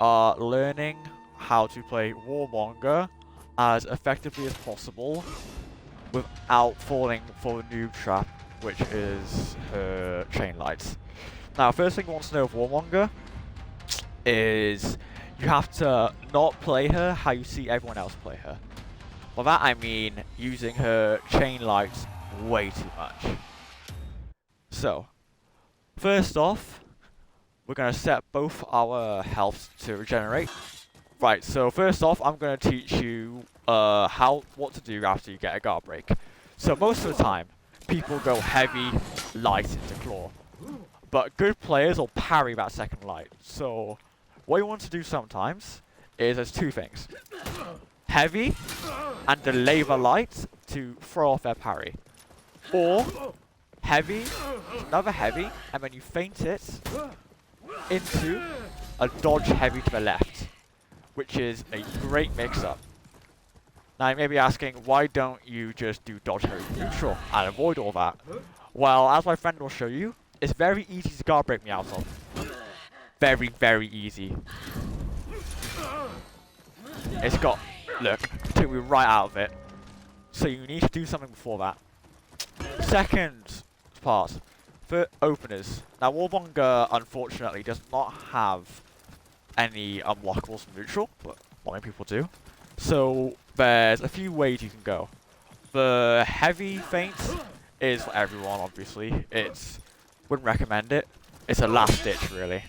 are learning how to play Warmonger as effectively as possible without falling for the noob trap, which is her chain lights. Now, first thing you want to know of Warmonger is you have to not play her how you see everyone else play her. By that I mean using her chain lights way too much. So, first off, we're going to set both our healths to regenerate. Right, so first off, I'm going to teach you what to do after you get a guard break. So most of the time, people go heavy, light into claw. But good players will parry that second light. So what you want to do sometimes is there's two things. Heavy, and delay the light to throw off their parry. Or heavy, another heavy, and then you feint it into a dodge heavy to the left, which is a great mix-up. Now you may be asking, why don't you just do dodge heavy neutral and avoid all that? Well, as my friend will show you, it's very easy to guard break me out of. Very, very easy. It's got, look, took me right out of it. So you need to do something before that. Second part, for openers. Now Warmonger unfortunately does not have any unblockables from neutral, but not many people do. So there's a few ways you can go. The heavy feint is for everyone, obviously. Wouldn't recommend it. It's a last ditch, really.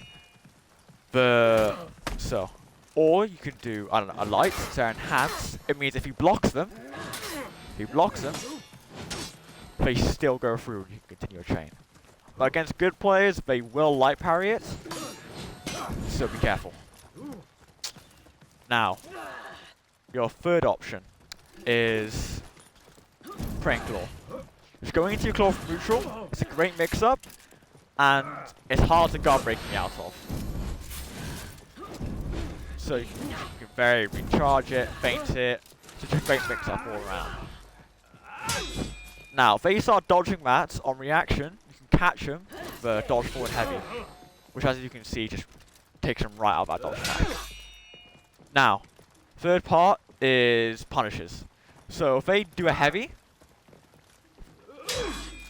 Or you can do, I don't know, a light to enhance. It means if he blocks them, they still go through and you can continue a chain. But against good players, they will light parry it, so be careful. Now, your third option is praying claw. Just going into your claw from neutral, it's a great mix-up, and it's hard to guard break me out of. So you can very recharge it, feint it, so just a great mix-up all around. Now, if they start dodging that on reaction, you can catch them with a dodge forward heavy, which as you can see just takes them right out of that dodge attack. Now, third part is punishes. So if they do a heavy,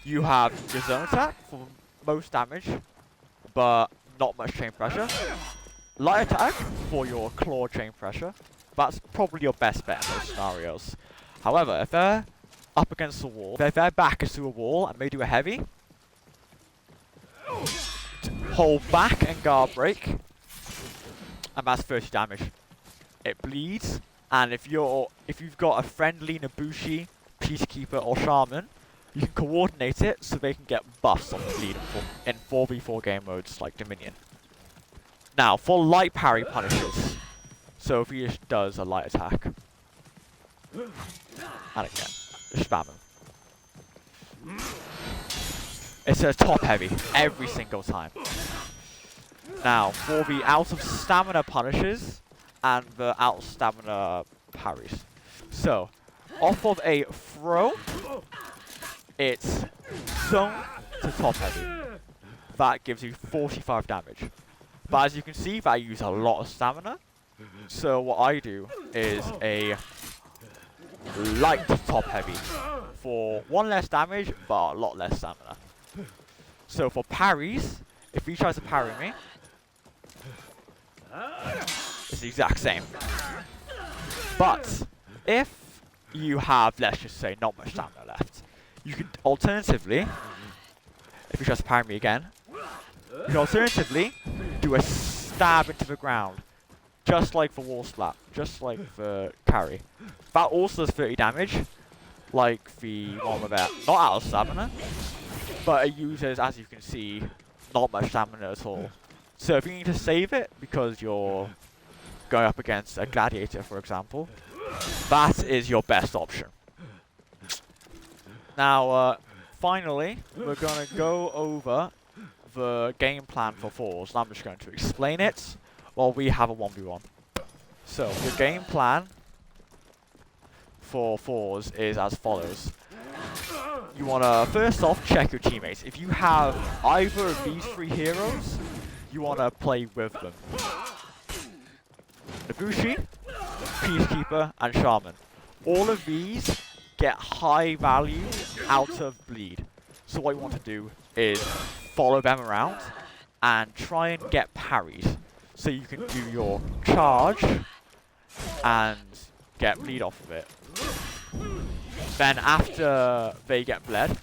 you have your zone attack for most damage, but not much chain pressure. Light attack for your claw chain pressure. That's probably your best bet in those scenarios. However, if they're up against the wall, if their back is to a wall and they do a heavy, hold back and guard break, and that's 30 damage. It bleeds, and if you've got a friendly Nobushi, Peacekeeper, or Shaman, you can coordinate it so they can get buffs on the bleed in 4v4 game modes like Dominion. Now, for light parry punishes, so if he just does a light attack, and again, just spam him. It's a top heavy every single time. Now, for the out of stamina punishes and the out of stamina parries. So, off of a throw, it's zone to top heavy. That gives you 45 damage. But as you can see, that uses a lot of stamina. So what I do is a light top heavy for 1 less damage, but a lot less stamina. So for parries, if he tries to parry me, it's the exact same. But if you have, let's just say, not much stamina left, you could alternatively, if he tries to parry me again, you can alternatively do a stab into the ground. Just like the wall slap, just like the carry. That also does 30 damage, like the one with that. Not out of stamina, but it uses, as you can see, not much stamina at all. So if you need to save it because you're going up against a gladiator, for example, that is your best option. Now, finally, we're going to go over the game plan for fours, and I'm just going to explain it while we have a 1v1. So, the game plan for fours is as follows. You want to, first off, check your teammates. If you have either of these three heroes, you want to play with them. Ibushi, Peacekeeper, and Shaman. All of these get high value out of bleed. So what you want to do is follow them around and try and get parries. So you can do your charge and get bleed off of it. Then after they get bled,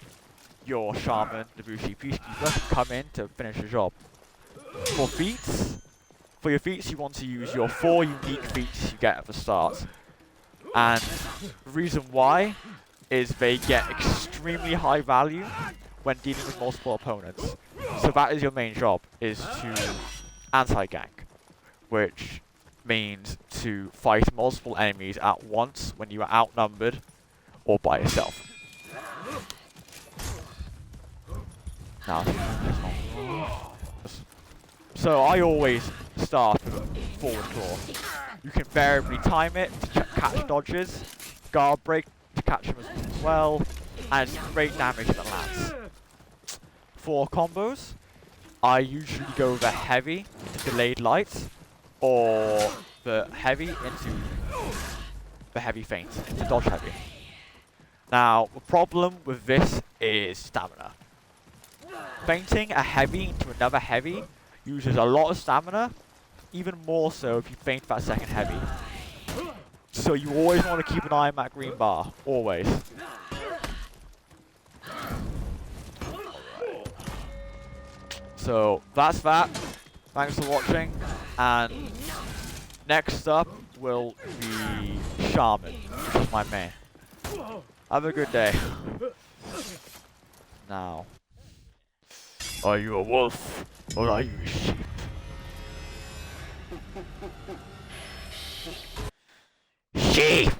your Shaman, Ibushi, Peacekeeper can come in to finish the job. For your feats, you want to use your 4 unique feats you get at the start. And the reason why is they get extremely high value when dealing with multiple opponents. So that is your main job, is to anti-gank, which means to fight multiple enemies at once when you are outnumbered or by yourself. Now, so I always start with a forward claw. You can variably time it to catch dodges, guard break to catch them as well, and it's great damage that lands. For combos, I usually go the heavy into delayed light, or the heavy into the heavy feint, into dodge heavy. Now, the problem with this is stamina. Feinting a heavy into another heavy uses a lot of stamina, even more so if you feint that second heavy. So you always want to keep an eye on that green bar, always. Alright. So that's that. Thanks for watching, and next up will be Shaman, which is my main. Have a good day. Now, are you a wolf or are you a sheep? Sheep!